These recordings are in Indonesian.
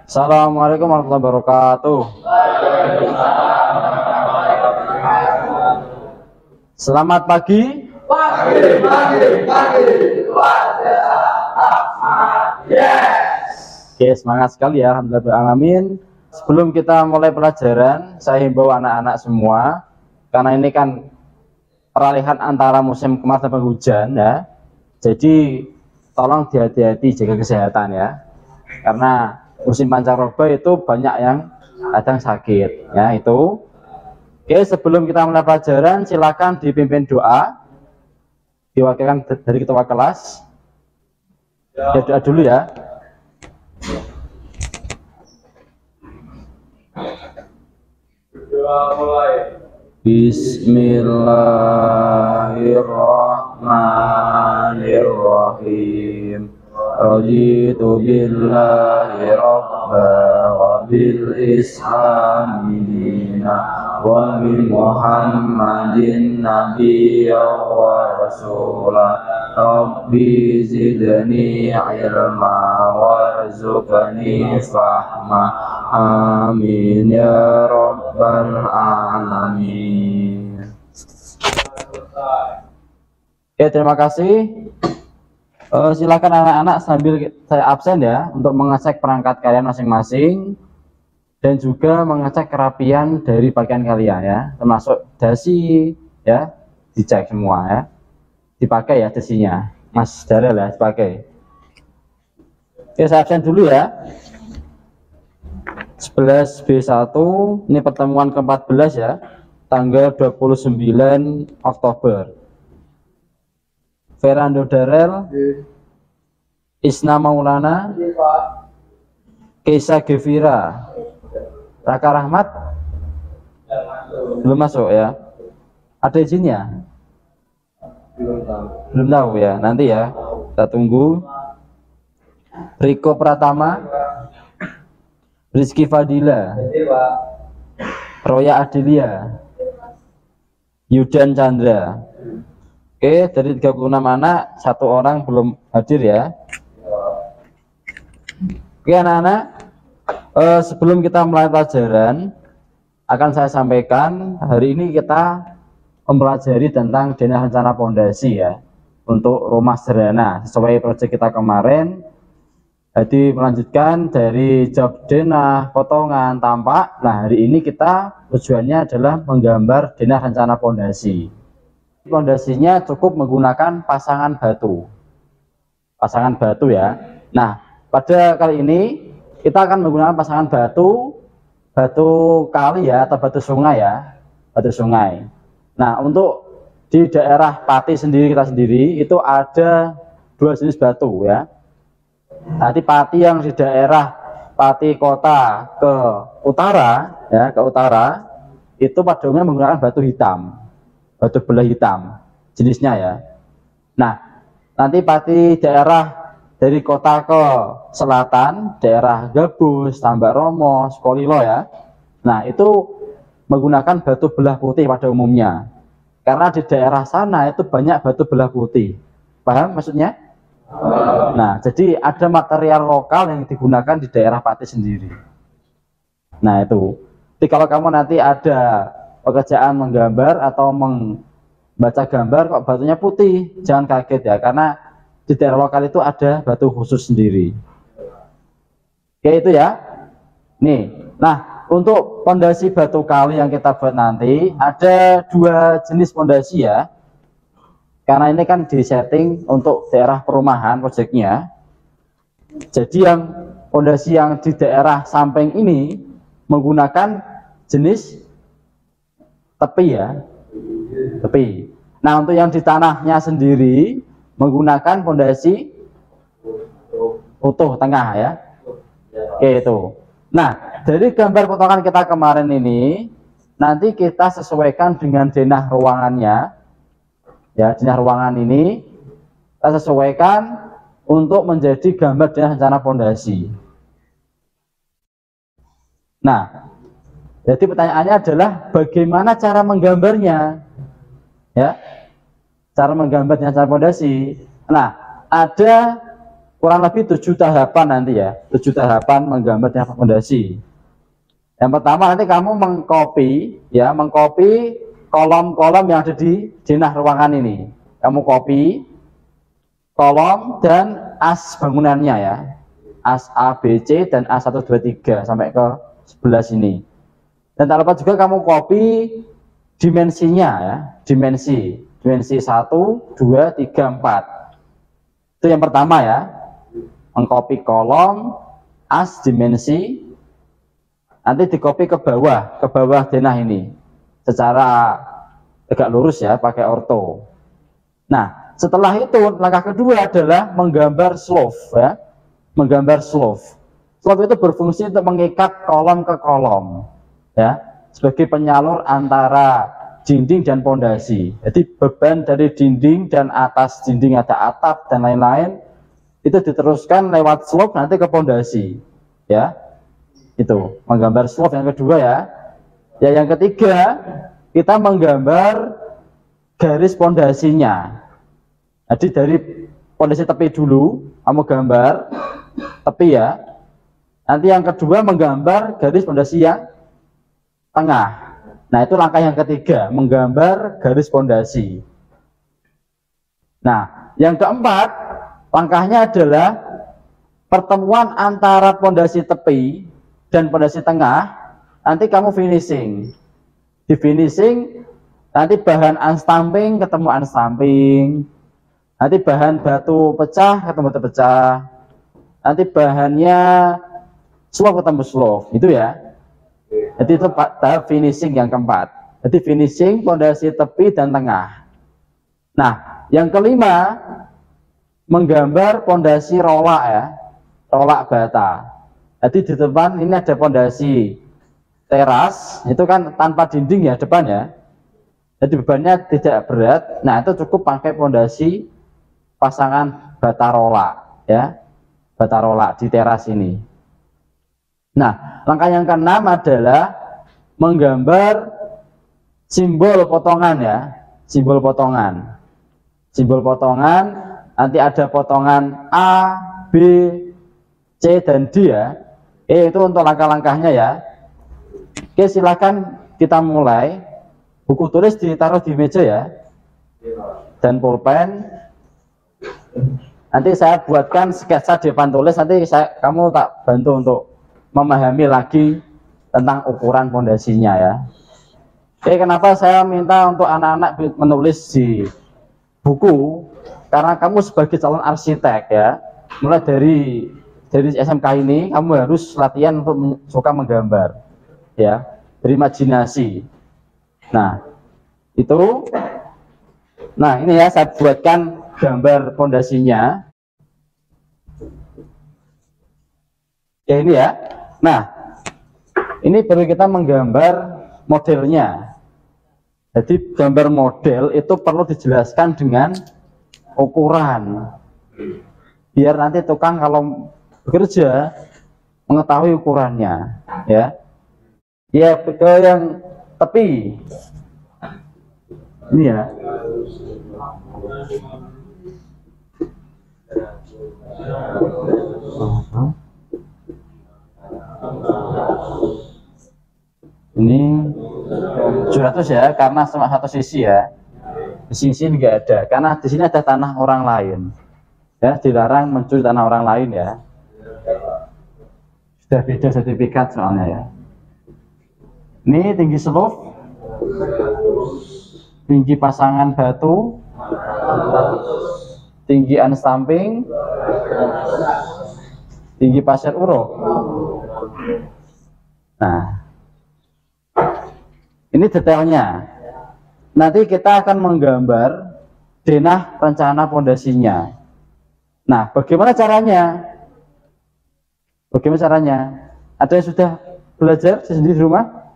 Assalamualaikum warahmatullahi wabarakatuh. Selamat pagi. Yes. Oke, semangat sekali ya, alhamdulillah. Sebelum kita mulai pelajaran, saya himbau anak-anak semua, karena ini kan peralihan antara musim kemarau dan penghujan ya. Jadi tolong hati-hati jaga kesehatan ya. Karena musim pancaroba itu banyak yang kadang sakit ya itu. Oke, sebelum kita mulai pelajaran silakan dipimpin doa diwakilkan dari ketua kelas ya, doa dulu ya. Doa mulai. Bismillahirrahmanirrahim. Raditu billahi rabba wa bil islami dina wa bi muhammadin nabiyya wa rasula. Rabbi zidni ilma warzuqni fahma. Amin ya rabbal alamin. Ya, terima kasih. Silakan anak-anak sambil saya absen ya untuk mengecek perangkat kalian masing-masing dan juga mengecek kerapian dari pakaian kalian ya, termasuk dasi ya, dicek semua ya, dipakai ya dasinya, Mas Darel ya, dipakai. Oke, saya absen dulu ya. 11B1 ini pertemuan ke-14 ya, tanggal 29 Oktober. Ferando Darel, Isna Maulana, Keisa Gevira, Raka Rahmat belum masuk ya. Ada izinnya? Belum tahu ya, nanti ya kita tunggu. Riko Pratama, Rizky Fadila, Roya Adelia, Yudan Chandra. Oke, dari 36 anak, 1 orang belum hadir ya. Oke anak-anak, sebelum kita mulai pelajaran, akan saya sampaikan hari ini kita mempelajari tentang denah rencana pondasi ya, untuk rumah sederhana sesuai proyek kita kemarin. Jadi melanjutkan dari job denah, potongan, tampak. Nah hari ini kita tujuannya adalah menggambar denah rencana pondasi. Pondasinya cukup menggunakan pasangan batu ya. Nah pada kali ini kita akan menggunakan pasangan batu kali ya, atau batu sungai ya, batu sungai. Nah untuk di daerah Pati sendiri, kita sendiri itu ada 2 jenis batu ya. Nanti Pati yang di daerah Pati kota ke utara ya, ke utara itu pada umumnya menggunakan batu hitam, batu belah hitam jenisnya ya. Nah nanti Pati daerah dari kota ke selatan, daerah Gabus, Tambak Romo, Sukolilo ya, nah itu menggunakan batu belah putih pada umumnya, karena di daerah sana itu banyak batu belah putih. Paham maksudnya? Nah jadi ada material lokal yang digunakan di daerah Pati sendiri. Nah itu, jadi kalau kamu nanti ada pekerjaan menggambar atau membaca gambar kok batunya putih, jangan kaget ya, karena di daerah lokal itu ada batu khusus sendiri. Oke itu ya. Nih, nah untuk pondasi batu kali yang kita buat nanti ada 2 jenis pondasi ya, karena ini kan di setting untuk daerah perumahan proyeknya. Jadi yang pondasi yang di daerah samping ini menggunakan jenis tepi ya, tepi. Nah untuk yang di tanahnya sendiri menggunakan pondasi utuh tengah ya. Oke itu. Nah dari gambar potongan kita kemarin ini nanti kita sesuaikan dengan denah ruangannya ya. Denah ruangan ini kita sesuaikan untuk menjadi gambar denah rencana pondasi. Nah jadi pertanyaannya adalah bagaimana cara menggambarnya ya, cara menggambar denah rencana pondasi. Nah ada kurang lebih 7 tahapan nanti ya, 7 tahapan menggambar denah fondasi. Yang pertama nanti kamu mengcopy kolom-kolom yang ada di denah ruangan ini. Kamu copy kolom dan as bangunannya ya. As A, B, C dan A 1, 2, 3 sampai ke sebelah sini. Dan tak lupa juga kamu copy dimensinya ya, dimensi 1, 2, 3, 4. Itu yang pertama ya. Mengcopy kolom, as, dimensi, nanti dikopi ke bawah denah ini secara tegak lurus ya, pakai orto. Nah, setelah itu langkah kedua adalah menggambar slope ya. Menggambar slope. Slope itu berfungsi untuk mengikat kolom ke kolom ya, sebagai penyalur antara dinding dan pondasi. Jadi beban dari dinding dan atas dinding ada atap dan lain-lain itu diteruskan lewat slope nanti ke pondasi ya. Itu menggambar slope yang kedua ya. Ya, yang ketiga kita menggambar garis pondasinya. Jadi dari pondasi tepi dulu kamu gambar tepi ya. Nanti yang kedua menggambar garis pondasi yang tengah. Nah, itu langkah yang ketiga, menggambar garis pondasi. Nah, yang keempat langkahnya adalah pertemuan antara pondasi tepi dan pondasi tengah. Nanti kamu finishing. Di finishing nanti bahan unstamping ketemu unstamping. Nanti bahan batu pecah ketemu batu pecah. Nanti bahannya slope ketemu slope. Itu ya. Jadi itu tahap finishing yang keempat. Jadi finishing pondasi tepi dan tengah. Nah, yang kelima menggambar pondasi rolak ya. Rolak bata. Jadi di depan ini ada pondasi teras, itu kan tanpa dinding ya depan ya. Jadi bebannya tidak berat. Nah, itu cukup pakai pondasi pasangan bata rolak ya. Bata rolak di teras ini. Nah, langkah yang keenam adalah menggambar simbol potongan ya. Simbol potongan. Simbol potongan nanti ada potongan A, B, C dan D ya. Itu untuk langkah-langkahnya ya. Oke, silakan kita mulai. Buku tulis ditaruh di meja ya. Dan pulpen. Nanti saya buatkan sketsa di depan tulis. Nanti kamu tak bantu untuk memahami lagi tentang ukuran pondasinya ya. Oke, kenapa saya minta untuk anak-anak menulis di buku? Karena kamu sebagai calon arsitek ya. Mulai dari SMK ini kamu harus latihan untuk suka menggambar ya, berimajinasi. Nah itu, nah ini ya saya buatkan gambar pondasinya ya, ini ya. Nah ini perlu kita menggambar modelnya. Jadi gambar model itu perlu dijelaskan dengan ukuran biar nanti tukang kalau bekerja mengetahui ukurannya ya. Ya, ke yang tepi ini ya. Ini 700 ya, karena cuma satu sisi ya. Di sisi enggak ada, karena di sini ada tanah orang lain ya, dilarang mencuri tanah orang lain ya. Sudah beda sertifikat soalnya ya. Ini tinggi slope, tinggi pasangan batu, tinggi unstamping, tinggi pasir uruk. Nah, ini detailnya. Nanti kita akan menggambar denah rencana pondasinya. Nah, bagaimana caranya? Bagaimana caranya? Ada yang sudah belajar sendiri di rumah?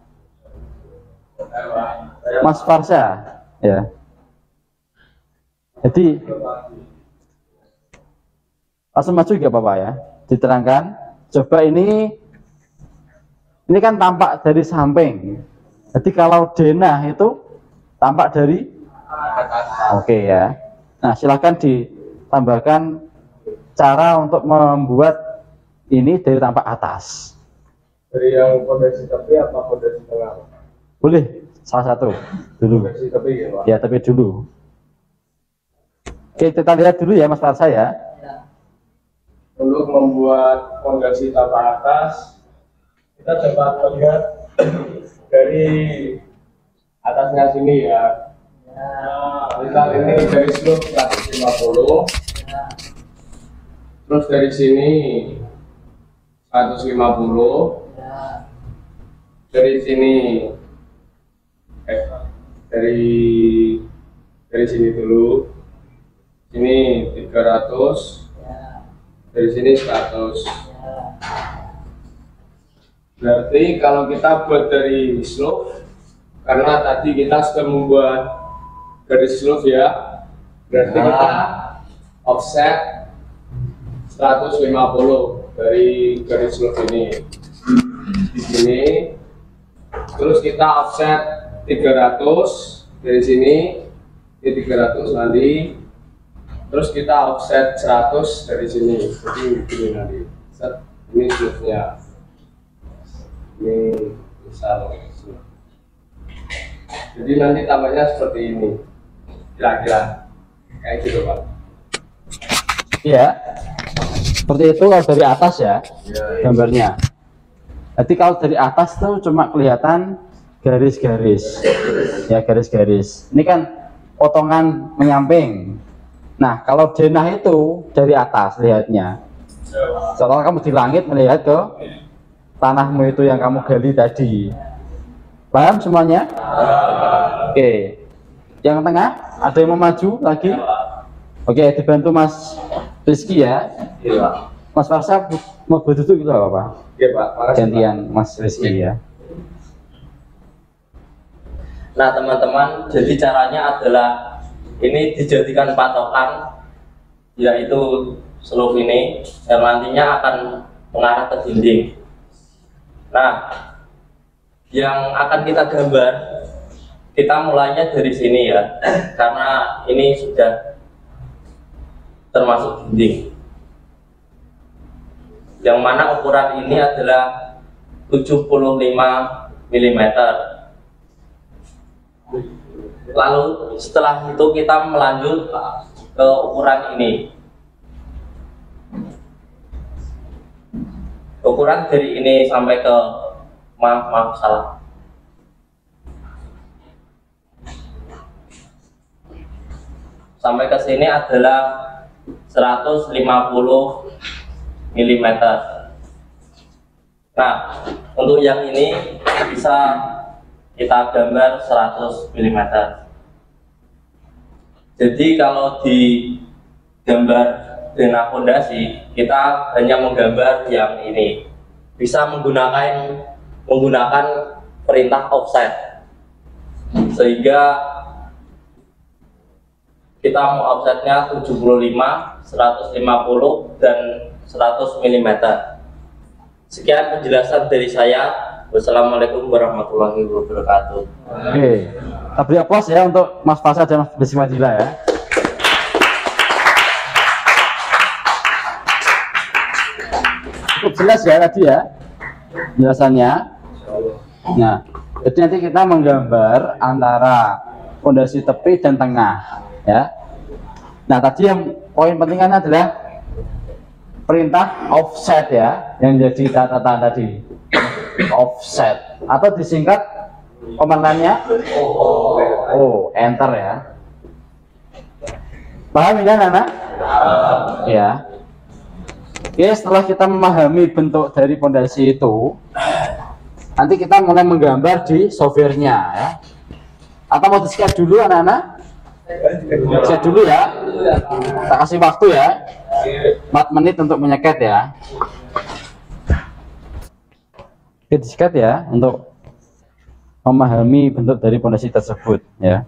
Mas Farsha, ya. Jadi langsung maju gak Bapak ya? Diterangkan. Coba ini kan tampak dari samping. Jadi kalau denah itu tampak dari oke ya. Nah, silahkan ditambahkan cara untuk membuat ini dari tampak atas. Dari yang fondasi tepi apa fondasi tengah? Boleh salah satu dulu. Fondasi tepi ya Pak? Ya, tapi dulu. Oke, kita lihat dulu ya Mas Farsa ya. Untuk membuat fondasi tapak atas, kita dapat melihat dari atasnya sini ya. Kita ini dari slope 150, terus dari sini 150, dari sini dari sini dulu, sini 300, dari sini 100. Berarti kalau kita buat dari slope, karena tadi kita sudah membuat garis slope ya, berarti kita offset 150 dari garis slope ini di sini, terus kita offset 300 dari sini, ini 300 nanti, terus kita offset 100 dari sini, jadi begini nanti. Set, ini slope-nya, ini misal, jadi nanti tambahnya seperti ini, kira-kira kayak gitu Pak. Iya, seperti itu kalau dari atas ya gambarnya. Jadi kalau dari atas tuh cuma kelihatan garis-garis, ya garis-garis. Ini kan potongan menyamping. Nah, kalau denah itu dari atas lihatnya. Seolah kamu di langit melihat ke tanahmu itu yang kamu gali tadi. Paham semuanya? Oke. Yang tengah ada yang mau maju lagi? Oke, dibantu Mas Rizky ya. Mas Farsa mau berduduk gitu apa? Iya Pak, makasih Gantian Mas Rizky ya. Nah teman-teman, jadi caranya adalah ini dijadikan patokan, yaitu slope ini, dan nantinya akan mengarah ke dinding. Nah, yang akan kita gambar, kita mulainya dari sini ya, karena ini sudah termasuk dinding. Yang mana ukuran ini adalah 75 mm. Lalu setelah itu kita melanjut ke ukuran ini. Ukuran dari ini sampai ke maaf salah. Sampai ke sini adalah 150 mm. Nah, untuk yang ini bisa kita gambar 100 mm. Jadi kalau di gambar denah fondasi, kita hanya menggambar yang ini. Bisa menggunakan perintah offset, sehingga kita mau offsetnya 75, 150, dan 100 mm. Sekian penjelasan dari saya. Wassalamualaikum warahmatullahi wabarakatuh. Oke, kita beri aplaus ya untuk Mas Farsa dan Mas Rizky Madila ya. Cukup jelas ya tadi ya penjelasannya. Nah, jadi nanti kita menggambar antara fondasi tepi dan tengah ya. Nah, tadi yang poin pentingnya adalah perintah offset ya, yang jadi catatan tadi. Offset atau disingkat komandannya enter ya. Paham ya Nana? Ya. Oke, setelah kita memahami bentuk dari fondasi itu, nanti kita mulai menggambar di softwarenya ya. Atau mau di-sketch dulu anak-anak? Sketch dulu ya. Kita kasih waktu ya, 4 menit untuk menyeket ya. Oke, di-sketch ya untuk memahami bentuk dari fondasi tersebut ya.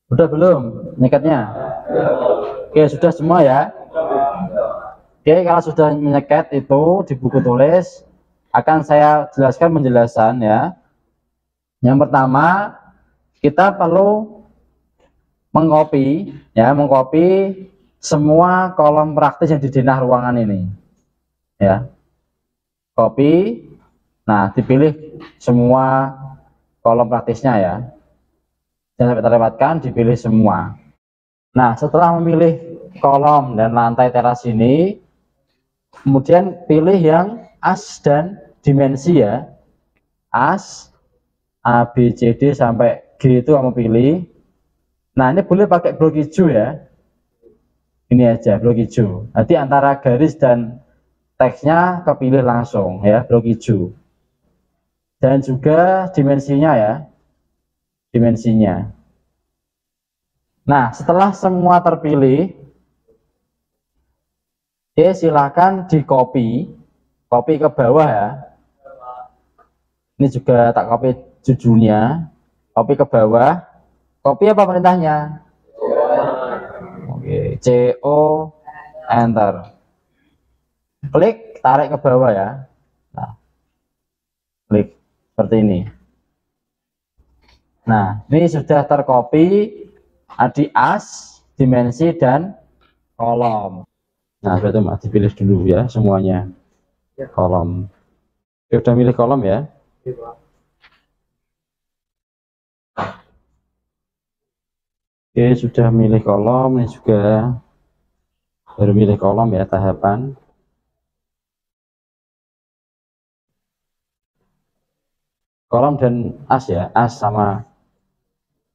Udah belum nyeketnya? Oke, sudah semua ya. Oke, kalau sudah menyeket itu di buku tulis, akan saya jelaskan penjelasan ya. Yang pertama, kita perlu mengcopy ya, mengcopy semua kolom praktis yang di denah ruangan ini. Ya. Copy. Nah, dipilih semua kolom praktisnya ya. Jangan sampai terlewatkan, dipilih semua. Nah, setelah memilih kolom dan lantai teras ini, kemudian pilih yang as dan dimensi ya. As, A, B, C, D sampai G itu kamu pilih. Nah, ini boleh pakai blok hijau ya. Ini aja, blok hijau. Nanti antara garis dan teksnya kepilih langsung ya, blok hijau. Dan juga dimensinya ya. Dimensinya. Nah, setelah semua terpilih, silakan di copy ke bawah ya. Ini juga tak copy judulnya, copy ke bawah. Copy apa perintahnya? Oke, CO enter. Klik, tarik ke bawah ya. Nah, klik seperti ini. Nah, ini sudah tercopy di as, dimensi dan kolom. Nah, berarti dipilih dulu ya semuanya. Kolom. Sudah milih kolom ya? Oke, sudah milih kolom. Ini juga baru milih kolom ya, tahapan. Kolom dan as ya, as sama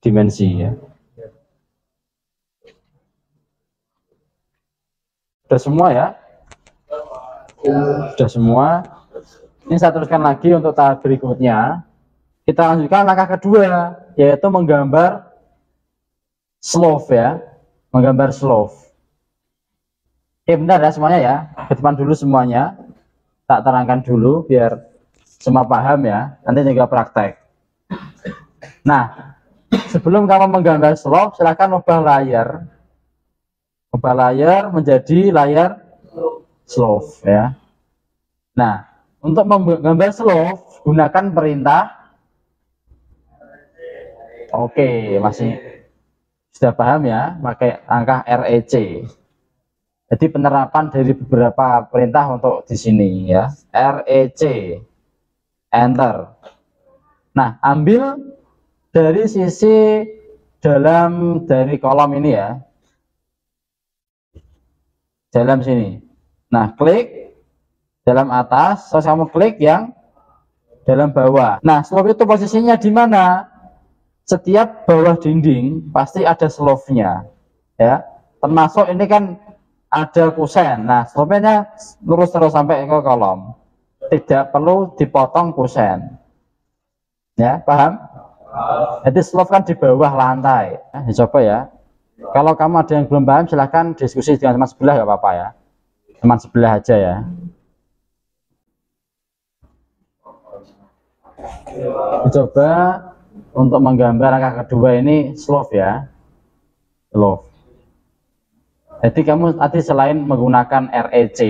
dimensi ya. Sudah semua ya? Sudah semua. Ini saya teruskan lagi untuk tahap berikutnya. Kita lanjutkan langkah kedua, yaitu menggambar slope ya. Menggambar slope. Oke, bentar ya semuanya ya. Ke depan dulu semuanya. Tak terangkan dulu biar semua paham ya. Nanti juga praktek. Nah, sebelum kamu menggambar slope, silakan ubah layar. Ubah layar menjadi layar slope ya. Nah, untuk menggambar slope gunakan perintah. Oke, masih sudah paham ya, pakai angka REC. Jadi penerapan dari beberapa perintah untuk di sini ya. REC enter. Nah, ambil dari sisi dalam dari kolom ini ya. Dalam sini. Nah, klik dalam atas, terus kamu klik yang dalam bawah. Nah, slope itu posisinya di mana? Setiap bawah dinding pasti ada slope-nya. Ya. Termasuk ini kan ada kusen. Nah, slope-nya lurus terus sampai ke kolom. Tidak perlu dipotong kusen. Ya, paham? Jadi slope kan di bawah lantai. Coba ya. Kalau kamu ada yang belum paham, silahkan diskusi dengan teman sebelah, nggak apa-apa ya. Teman sebelah aja ya. Coba untuk menggambar angka kedua ini slope ya. Slope. Jadi kamu tadi selain menggunakan REC,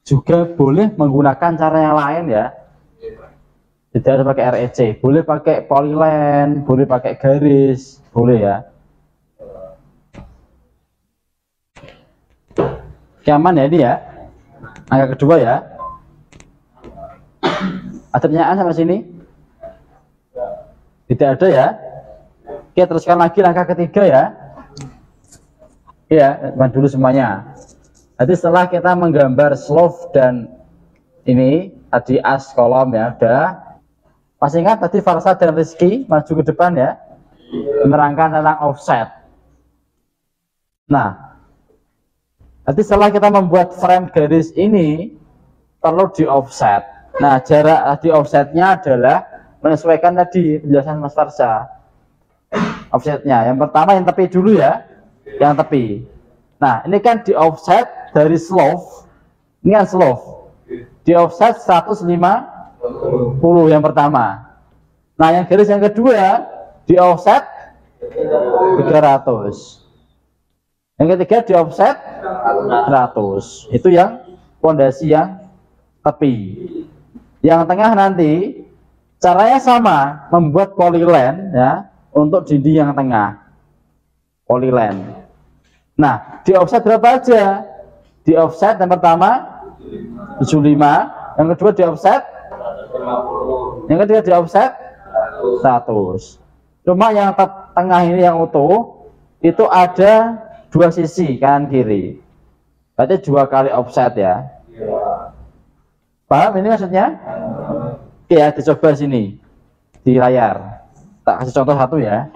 juga boleh menggunakan cara yang lain ya. Tidak harus pakai REC, boleh pakai polyline, boleh pakai garis, boleh ya. Aman ya ini ya, angka kedua ya. Ada pertanyaan sampai sini? Tidak ada ya. Oke, teruskan lagi langkah ketiga ya. Iya, teman dulu semuanya. Jadi setelah kita menggambar slope dan ini tadi as kolom ya, udah. Masih ingat tadi Farsa dan Rizky maju ke depan ya, menerangkan tentang offset. Nah, nanti setelah kita membuat frame garis ini perlu di offset. Nah, jarak di offsetnya adalah menyesuaikan tadi penjelasan Mas Farsa. Offsetnya yang pertama yang tepi dulu ya, yang tepi. Nah, ini kan di offset dari slope. Ini kan slope. Di offset 150 yang pertama. Nah, yang garis yang kedua di offset 300. Yang ketiga di offset 100. Itu yang pondasi yang tepi. Yang tengah nanti caranya sama, membuat polyline ya untuk dinding yang tengah. Polyline. Nah, di offset berapa aja? Di offset yang pertama 75, yang kedua di offset 50. yang ketiga di offset 100. Cuma yang tengah ini yang utuh itu ada dua sisi kanan kiri, berarti 2 kali offset ya. Paham ini maksudnya? Oke ya, dicoba sini di layar. Tak kasih contoh satu ya.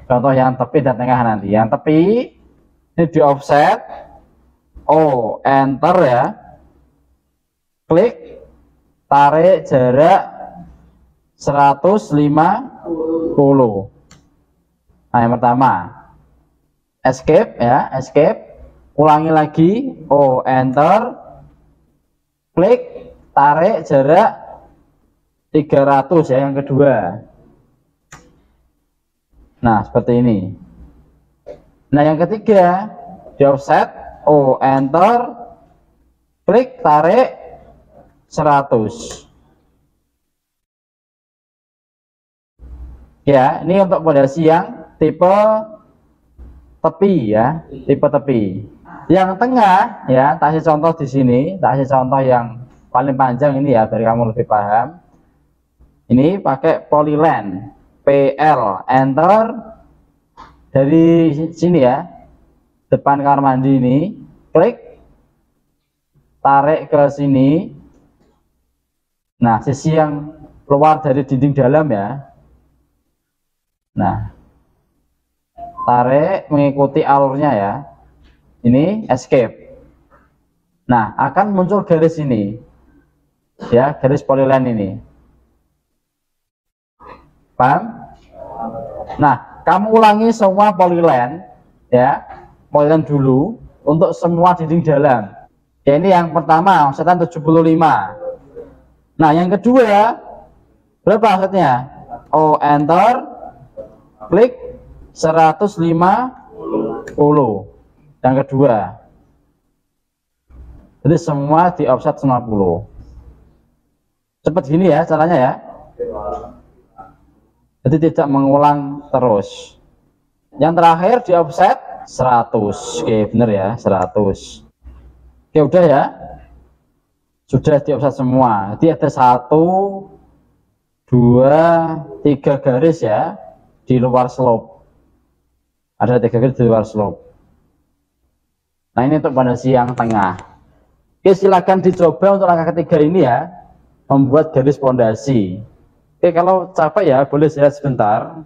Contoh yang tepi dan tengah nanti. Yang tepi ini di offset, enter ya, klik, tarik jarak 150. Nah, yang pertama escape ya, escape, ulangi lagi, enter, klik, tarik jarak 300 ya, yang kedua. Nah, seperti ini. Nah, yang ketiga di offset, enter, klik, tarik 100. Ya, ini untuk pondasi yang tipe tepi ya, tipe tepi. Yang tengah ya, tak kasih contoh di sini, tak kasih contoh yang paling panjang ini ya, biar kamu lebih paham. Ini pakai polyline, PL, enter, dari sini ya, depan kamar mandi ini, klik, tarik ke sini. Nah, sisi yang keluar dari dinding dalam ya. Nah, tarik mengikuti alurnya ya. Ini escape. Nah, akan muncul garis ini ya, garis polyline ini. Paham? Nah, kamu ulangi semua polyline ya, polyline dulu untuk semua dinding dalam ya. Ini yang pertama offsetan 75. Nah, yang kedua berapa offsetnya? Enter, klik 150. Yang kedua, jadi semua di offset 90. Cepat gini ya caranya ya, jadi tidak mengulang terus. Yang terakhir di offset 100. Oke, bener ya, 100. Oke, udah ya, sudah di offset semua. Jadi ada 1, 2, 3 garis ya di luar slope. Ada 3 garis di luar slope. Nah, ini untuk pondasi yang tengah. Oke, silakan dicoba untuk langkah ketiga ini ya, membuat garis pondasi. Oke, kalau capek ya boleh istirahat sebentar.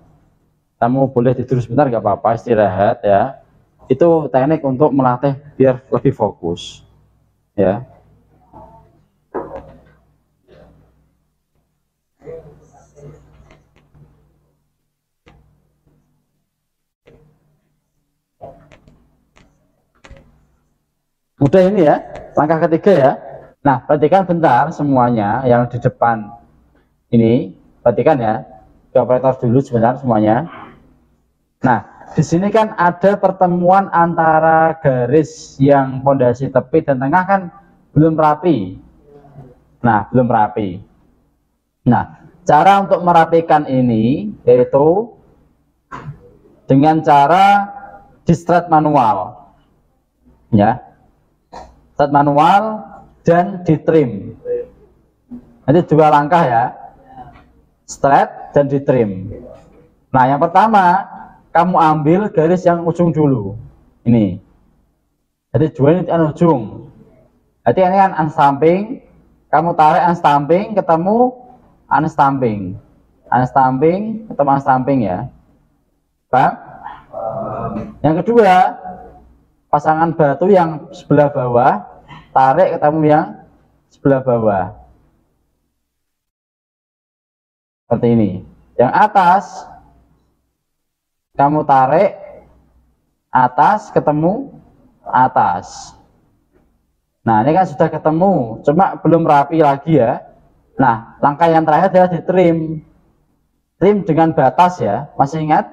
Kamu boleh tidur sebentar, nggak apa-apa, istirahat ya. Itu teknik untuk melatih biar lebih fokus ya. Mudah ini ya, langkah ketiga ya. Nah, perhatikan bentar semuanya yang di depan ini, perhatikan ya, ke operator dulu sebentar semuanya. Nah, di sini kan ada pertemuan antara garis yang pondasi tepi dan tengah kan belum rapi. Nah, belum rapi. Nah, cara untuk merapikan ini yaitu dengan cara di straight manual ya. Start manual dan di trim. Nanti 2 langkah ya, straight dan di trim. Nah, yang pertama kamu ambil garis yang ujung dulu ini, jadi 2 ini kan ujung, jadi ini kan unstamping, kamu tarik unstamping ketemu unstamping, unstamping ketemu unstamping ya. Paham? Yang kedua, pasangan batu yang sebelah bawah, tarik ketemu yang sebelah bawah. Seperti ini. Yang atas, kamu tarik, atas ketemu atas. Nah, ini kan sudah ketemu, cuma belum rapi lagi ya. Nah, langkah yang terakhir adalah di trim. trim dengan batas ya, masih ingat?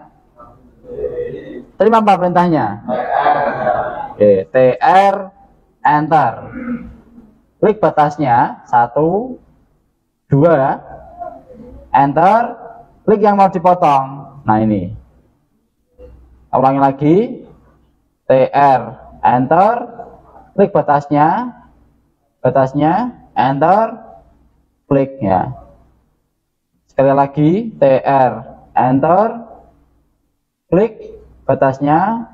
Trim apa perintahnya? Oke, TR enter. Klik batasnya 1 2 enter, klik yang mau dipotong. Nah ini. Ulangi lagi. TR enter, klik batasnya enter, klik ya. Sekali lagi TR enter, klik batasnya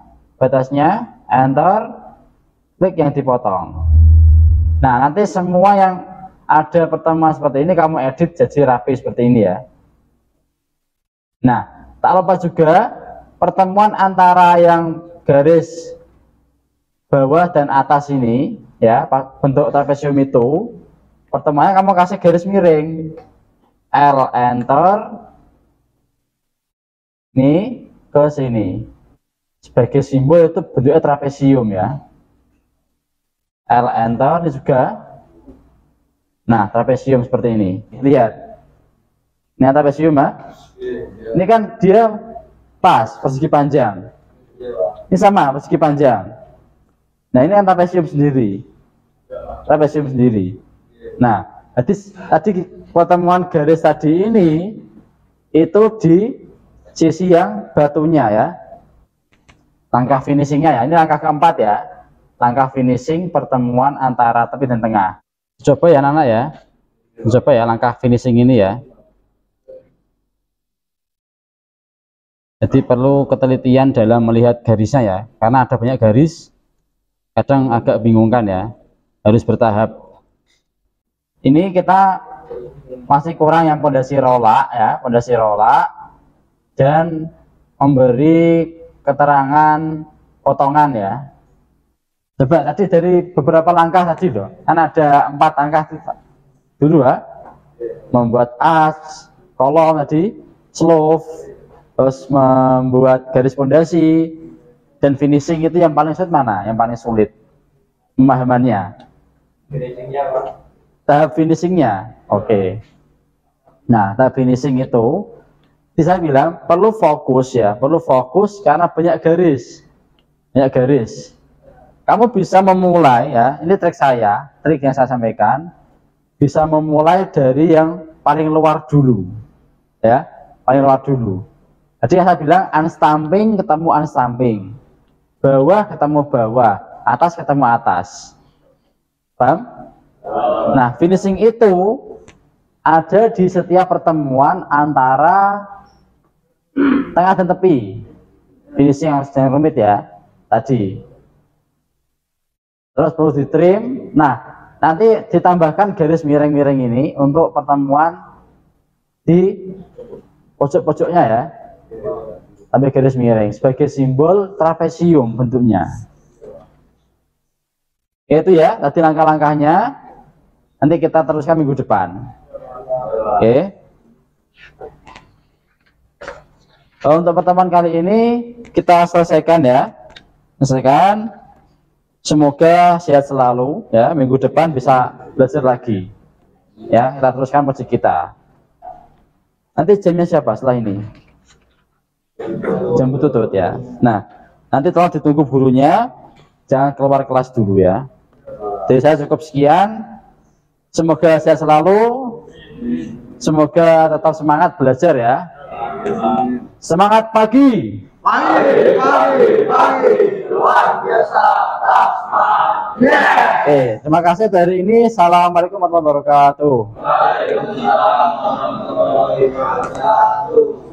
enter, klik yang dipotong. Nah nanti semua yang ada pertemuan seperti ini kamu edit jadi rapi seperti ini ya. Nah tak lupa juga pertemuan antara yang garis bawah dan atas ini ya, bentuk trapesium itu pertemuannya kamu kasih garis miring, L enter ini ke sini sebagai simbol itu bentuknya trapesium ya. L enter ini juga, nah trapesium seperti ini, lihat ini trapesium ya. Ini kan dia pas persegi panjang, ini sama persegi panjang. Nah ini kan trapesium sendiri, Nah tadi pertemuan garis tadi ini itu di sisi yang batunya ya. Langkah finishingnya ya, ini langkah keempat ya, langkah finishing pertemuan antara tepi dan tengah. Coba ya Nana ya, coba ya langkah finishing ini ya. Jadi perlu ketelitian dalam melihat garisnya ya, karena ada banyak garis, kadang agak bingungkan ya, harus bertahap. Ini kita masih kurang yang pondasi rola ya, pondasi rola dan memberi keterangan potongan ya. Coba tadi dari beberapa langkah tadi loh, kan ada 4 langkah dulu ya, membuat as, kolom tadi, slope, terus membuat garis pondasi dan finishing. Itu yang paling sulit mana? Yang paling sulit pemahamannya? Finishingnya apa? Tahap finishingnya. Oke. Nah tahap finishing itu bisa bilang perlu fokus ya, perlu fokus karena banyak garis, kamu bisa memulai ya, ini trik yang saya sampaikan, bisa memulai dari yang paling luar dulu ya, paling luar dulu. Jadi yang saya bilang unstamping ketemu unstamping, bawah ketemu bawah, atas ketemu atas, paham? Nah finishing itu ada di setiap pertemuan antara tengah dan tepi. Finishing yang rumit ya tadi. Terus perlu di trim. Nah nanti ditambahkan garis miring-miring ini untuk pertemuan di pojok-pojoknya ya, sampai garis miring sebagai simbol trapesium bentuknya. Itu ya tadi langkah-langkahnya. Nanti kita teruskan minggu depan. Oke. Untuk pertemuan kali ini kita selesaikan ya, semoga sehat selalu ya, minggu depan bisa belajar lagi ya. Kita teruskan project kita. Nanti jamnya siapa setelah ini? Jam tutut ya. Nah nanti tolong ditunggu gurunya, jangan keluar kelas dulu ya. Jadi saya cukup sekian, semoga sehat selalu, semoga tetap semangat belajar ya. Semangat pagi. Pagi. Luar biasa. Terima kasih dari ini. Assalamualaikum warahmatullahi wabarakatuh. Waalaikumsalam warahmatullahi wabarakatuh.